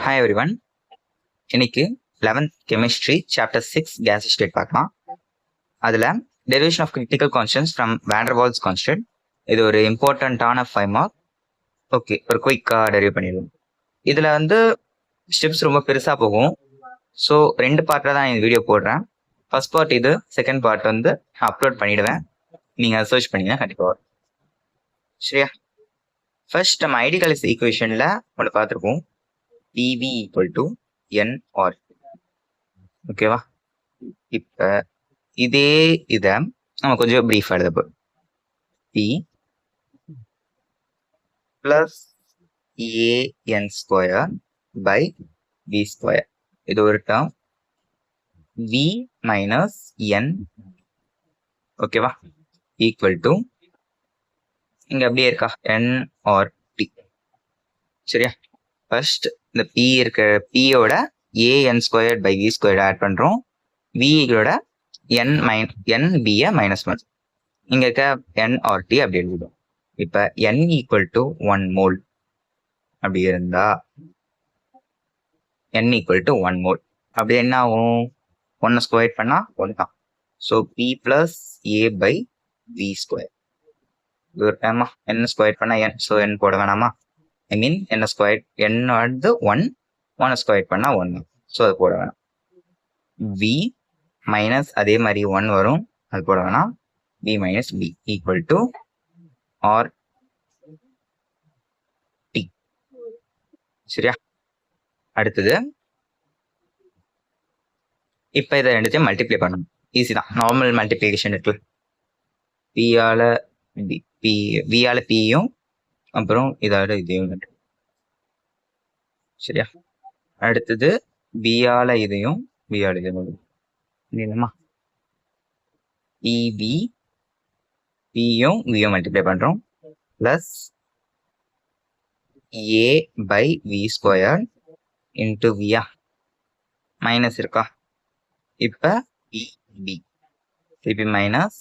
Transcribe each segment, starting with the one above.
Hi everyone. இன்னைக்கு 11th chemistry chapter 6 gas state பார்க்கலாம். அதுல derivation of critical constants from van der Waals constant. இது ஒரு இம்பார்ட்டன்டான 5 மார்க். ஓகே, ஒரு குயிக்கா டெரிவ் பண்ணிடுவோம். இதுல ஸ்டெப்ஸ் ரொம்ப பெருசா போகும். ஸோ 2 பார்ட்ல தான் இந்த வீடியோ போடுறேன். ஃபர்ஸ்ட் பார்ட் இது, செகண்ட் பார்ட் அப்லோட் பண்ணிடுவேன். நீங்க சர்ச் பண்ணீங்கன்னா கண்டிப்பா வரும். சரியா? ஃபர்ஸ்ட் நம்ம ஐடிகல்ஸ் ஈக்குவேஷன்ல ஒன்று பார்த்துருப்போம். PV equal to NR. ஓகேவா? இப்ப இதே இதை நம்ம கொஞ்சம் பிரீஃபா எழுத போறோம். P plus AN square by V square. இது ஒரு டேர்ம். V minus N. ஓகேவா? ஈக்குவல் டு இங்க அப்படியே இருக்கா N or T. சரியா? ஃபர்ஸ்ட் இந்த P இருக்க P-யோட AN squared by V squared add பண்றோம். V-யோட NB-ய மைனஸ் ஒன். இங்க இருக்க N or T அப்படி எழுதிடும். இப்ப N ஈக்குவல் டு 1 மோல் அப்படி இருந்தா N ஈக்குவல் டு 1 மோல் அப்படி என்ன ஆகும்? 1 ஸ்கொயர் பண்ணா 1 தான். So P plus A by V square. இது ஒரு டைமா N ஸ்கொயர் பண்ணா N. ஸோ N போட வேணாமா? I mean N square N 1 square பண்ணா 1. ஸோ அது போட வேணாம். V மைனஸ் அதே மாதிரி 1 வரும், அது போட வேணாம். B minus B equal to R T. சரியா? அடுத்தது இப்ப இதை ரெண்டுத்தையும் மல்டிப்ளை பண்ணணும். ஈஸி தான், நார்மல் மல்டிப்ளிகேஷன் இருக்கு. வியால பியும் அப்புறம் இதோட இதையும். சரியா? அடுத்தது பியால இதையும் பியால இதையும் என்னமா PV பியும் வியும் மல்டிப்ளை பண்றோம். Plus A by V square into வியா மைனஸ் இருக்கா? இப்ப PB திருப்பி minus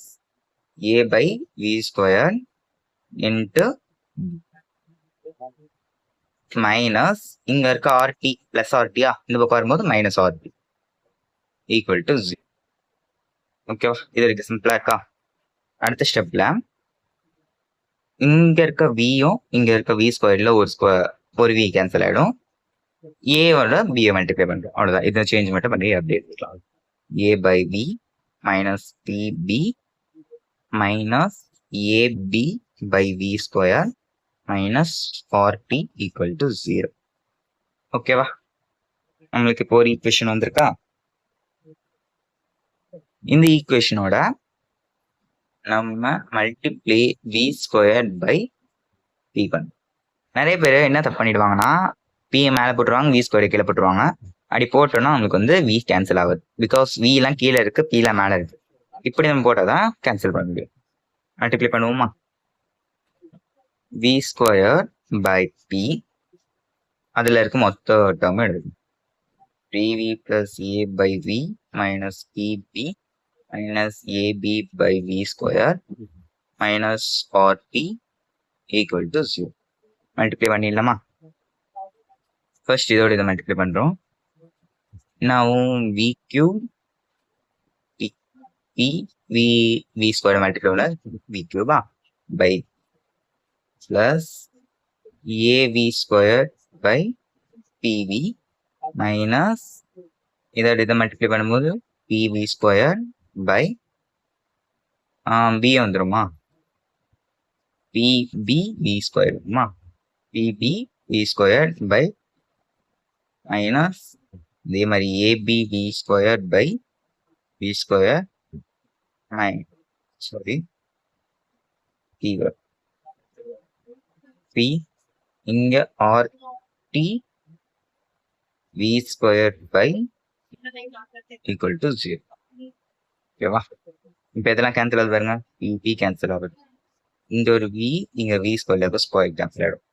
A by V square into minus இங்க இருக்க RT பிளஸ் RTயா, இந்த பக்கம் வரும்போது மைனஸ் RT ஈக்குவல் டு 0. ஓகேவா? இது இருக்கு, சிம்பிளா இருக்கா? அடுத்த ஸ்டெப்ல இங்க இருக்க வியும் இங்க இருக்க V ஸ்கொயர்ல ஒரு V கேன்சல் ஆயிடும். ஏவோட பியை மல்டிப்ளை பண்றோம், அவ்வளவுதான். இதை சேஞ்ச் மட்டும் பண்ணி அப்படியே எடுத்துக்கலாம். A by V minus PB minus AB by V square minus 40 equal to 0. ஓகேவா? நம்மளுக்கு இப்போ ஒரு ஈக்குவேஷன் வந்திருக்கா. இந்த ஈக்குவேஷனோட நம்ம multiply V square by P1. நிறைய பேர் என்ன தப்பு பண்ணிடுவாங்கன்னா, P மேலே போட்டுருவாங்க, V ஸ்கொயர் கீழே போட்டுருவாங்க. அப்படி போட்டோம்னா நம்மளுக்கு V கேன்சல் ஆகுது. பிகாஸ் V எல்லாம் கீழே இருக்கு, P எல்லாம் மேலே இருக்கு. இப்படி நம்ம போட்டாதான் கேன்சல் பண்ண முடியும். மல்டிப்ளை பண்ணுவோமா? V ஸ்கொயர் பை P, அதுல இருக்க மொத்த டேர்ம் எடுக்கும். 3V plus A by V minus PB minus AB by V square minus 40 equal to 0. Multiply பண்ணிடலாமா? ஃபர்ஸ்ட் இதோட இதை மல்டிப்ளை பண்றோம். now V cube V square multiply பண்ண V cube by plus AV square by PV minus இதோட இதை multiply பண்ணும்போது PV square by B வந்துருமா? PB V square வருமா? PB V square by minus இதே மாதிரி AB V square by V square P இங்க RT V square by equal to 0. ஓகேவா? இப்போ இதெல்லாம் கேன்சல் ஆகுது பாருங்க. P கேன்சல் ஆகுது. இந்த ஒரு V இங்க V ஸ்கொயர் ஸ்கொயர் கேன்சல் ஆகிடும்.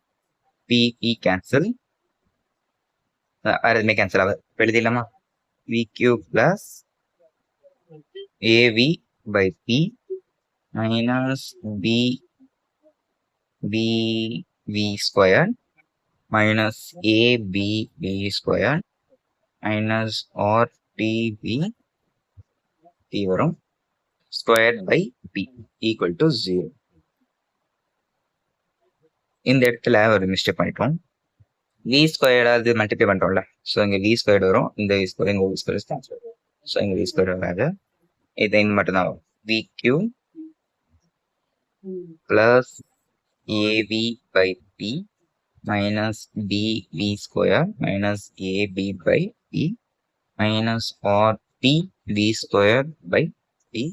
P கேன்சல், வேற எதுவுமே கேன்சல் ஆகுது. எழுதிடலாமா? V cube plus AV by P minus B V square minus ABB square minus RTB T வரும் squared by P equal to 0. இந்த இடத்துல ஒரு மிஸ்டேக் பண்ணிட்டோம். V ஸ்கொயர் அது மல்டிப்ளை பண்றோம்ல, ஸோ இங்க V ஸ்கொயர் வரும், இந்த V ஸ்கொயர் இங்க V ஸ்கொயர் தான், ஸோ இங்க V ஸ்கொயர் வராது, இது மட்டும்தான் வரும். VQ plus AB by P minus BV square minus AB by P minus RTB square by P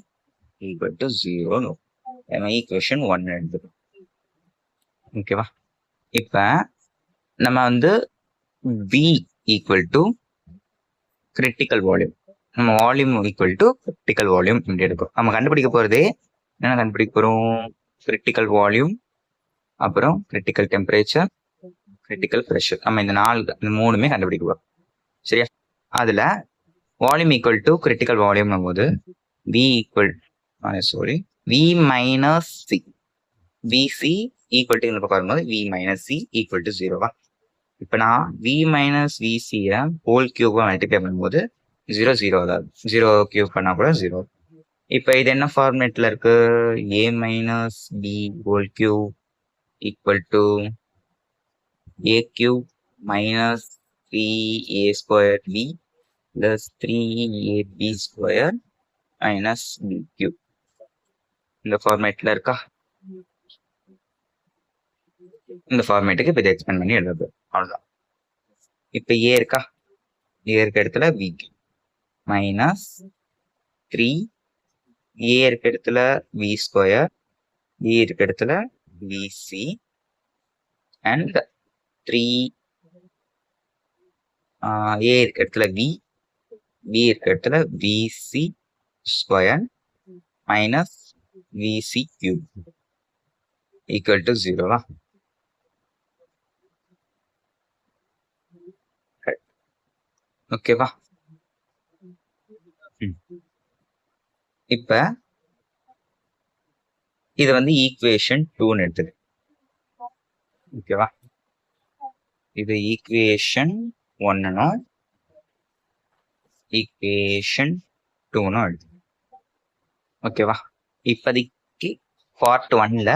equal to 0. நம்ம ஈக்குவேஷன் 1 எடுத்துக்கணும். ஓகேவா? இப்போ நம்ம வந்து V equal to critical volume, நம்ம volume equal to critical volume இப்படி எடுக்கும். நம்ம கண்டுபிடிக்க போகிறதே என்ன கண்டுபிடிக்க போகிறோம்? கிரிட்டிக்கல் வால்யூம், அப்புறம் கிரிட்டிக்கல் டெம்பரேச்சர், கிரிட்டிக்கல் ப்ரெஷர். நம்ம இந்த மூணுமே கண்டுபிடிக்க போகிறோம். சரியா? அதில் volume equal to critical volume போது V equal V minus C, VC equal to இந்த பக்கம் வரும்போது V minus C equal to 0வா? இப்போ நான் V மைனஸ் விசியை ஹோல் கியூபை மல்டிப்ளை பண்ணும்போது 0 0 அதாவது 0 கியூப் பண்ணால் கூட 0. இப்போ இது என்ன ஃபார்மேட்டில் இருக்கு? A minus B whole cube equal to A cube minus 3A square B plus 3AB square minus B cube. இந்த ஃபார்மேட்டில் இருக்கா? இந்த ஃபார்மேட்டுக்கு இப்போ இதை எக்ஸ்பேண்ட் பண்ணி எழுதுறது அவ்வளோதான். இப்போ ஏ இருக்கா? ஏ இருக்க இடத்துல விக்கு மைனஸ் 3 ஏ இருக்க இடத்துல வி ஸ்கொயர், ஏ இருக்க இடத்துல விசி அண்ட் 3 ஏ இருக்க இடத்துல வி இருக்க இடத்துல VC square minus VC cube equal to 0வா? ஓகேவா? இப்ப இது வந்து ஈக்குவேஷன் 2ன்னு எடுத்துது. ஓகேவா? இது ஈக்குவேஷன் 1னும் ஈக்குவேஷன் 2னும் எடுத்து. ஓகேவா? இப்போதைக்கு பார்ட் 1ல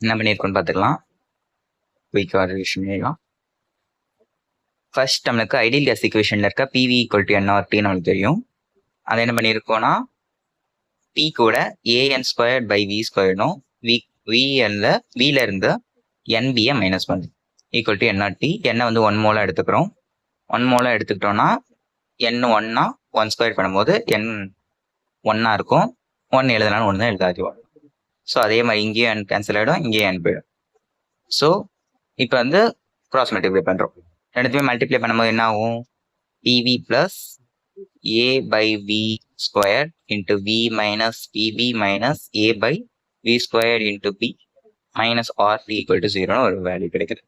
என்ன பண்ணியிருக்கோன்னு பார்த்துக்கலாம். குயிக்காக விஷயம். ஃபர்ஸ்ட் நம்மளுக்கு ஐடியல் கேஸ் ஈக்குவேஷன்ல இருக்க PV ஈக்குவல் டு NRT நம்மளுக்கு தெரியும். அதை என்ன பண்ணியிருக்கோம்னா P கூட AN ஸ்கொயர் பை V ஸ்கொயர்னும் வில இருந்து NBயை மைனஸ் பண்ணுது ஈக்குவல் டு NRT. எண்ணெய் வந்து 1 மோலாக எடுத்துக்கிறோம். 1 மோலாக எடுத்துக்கிட்டோம்னா N 1னா 1 ஸ்கொயர் பண்ணும்போது N 1ஆ இருக்கும். 1 எழுதனாலும் 1 தான் எழுதாது. ஸோ அதே மாதிரி இங்கேயும் N கேன்சல் ஆகிடும், இங்கேயும் N போயிடும். ஸோ இப்போ வந்து கிராஸ் மல்டிப்ளை பண்ணுறோம். ரெண்டுத்தையுமே மல்டிப்ளை பண்ணும்போது என்ன ஆகும்? PV plus A by V square into V minus PB minus A by V square into P minus RP equal to 0ன்னு ஒரு வேல்யூ கிடைக்குது.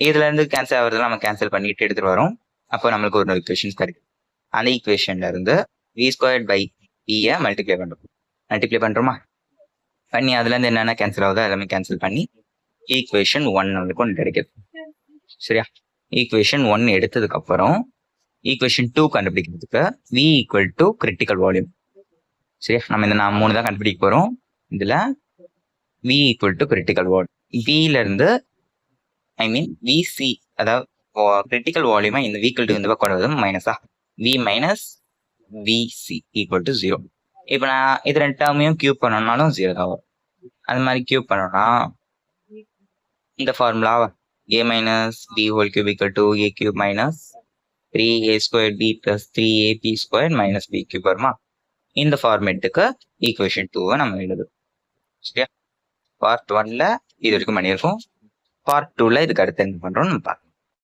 இதுல இருந்து கேன்சல் ஆகிறதுலாம் நம்ம கேன்சல் பண்ணிட்டு எடுத்துட்டு வரோம். அப்போ நம்மளுக்கு ஒரு ஈக்குவேஷன்ஸ் கிடைக்கும். அந்த ஈக்குவேஷன்ல இருந்து V ஸ்கொயர் பை Pயை மல்டிப்ளை பண்றோமா? பண்ணி அதுல இருந்து என்னென்ன கேன்சல் ஆகுதோ எல்லாமே கேன்சல் பண்ணி ஈக்குவேஷன் 1 நம்மளுக்கு ஒன்று கிடைக்குது. சரியா? ஈக்குவேஷன் 1 எடுத்ததுக்கு அப்புறம் ஈக்குவேஷன் 2 கண்டுபிடிக்கிறதுக்கு V equal to critical volume. சரியா? நம்ம இந்த 3 தான் கண்டுபிடிக்க போறோம். இதுல V equal to critical volume, வில இருந்து விசி, அதாவது கிரிட்டிக்கல் வால்யூமை இந்த வீக்கல் டு இந்த பக்கம் வருவது மைனஸா, V minus VC equal to 0. இப்போ நான் இது 2 டேர்மையும் கியூப் பண்ணணும்னாலும் 0 ஆகும். அது மாதிரி கியூப் பண்ணோம்னா இந்த ஃபார்முலாவை A minus B whole cube equal to A cube minus 3A squared B plus 3AP squared minus B cube வருமா? இந்த ஃபார்மேட்டுக்கு ஈக்குவேஷன் 2வை நம்ம எழுதும். சரியா? பார்ட் 1ல இது வரைக்கும் பண்ணியிருக்கோம். பார்ட் 2ல இதுக்கு அடுத்து என்ன பண்றோம்னு நம்ம பார்க்கலாம்.